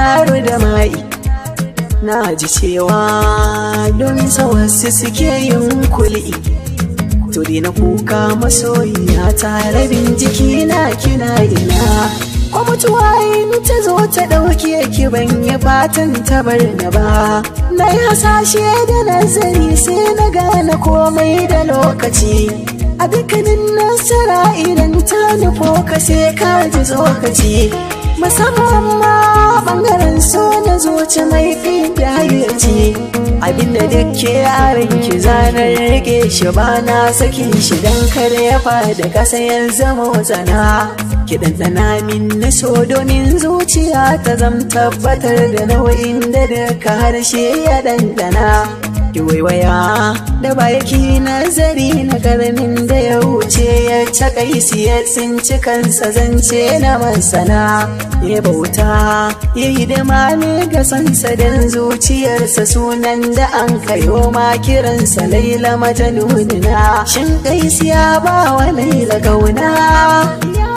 yaro da mai na ji cewa don wasu suke yin kul'i to na kuka masoyiya ta rabin jiki na kina ina ko mutuwa in ta zo ta ɗauke ki ban yi fatan ta bar na ba na yi hasashe da nazari sai na gane komai da lokaci a dukkanin nasara idan ta nufo ka sai ka ji tsokaci musamman ma ɓangaren so na zuci mai fi da hayyaci abinda duk ke yaran ki zanar rike shi ba na sakin shi don kare ya fada kasa ya zama tsana ki ɗanɗana min na so domin zuciya ta zam tabbatar da nau'in da duka harshe ya ɗanɗana ki waiwaya da baki nazari na karnin da ya wuce ya takaisi ya tsinci kansa zance na masana ya bauta ya hidima ne ga sansa don zuciyarsa sunan da an kayo ma kiransa Laila Majanunina shin kaisi ya ba wa Laila kauna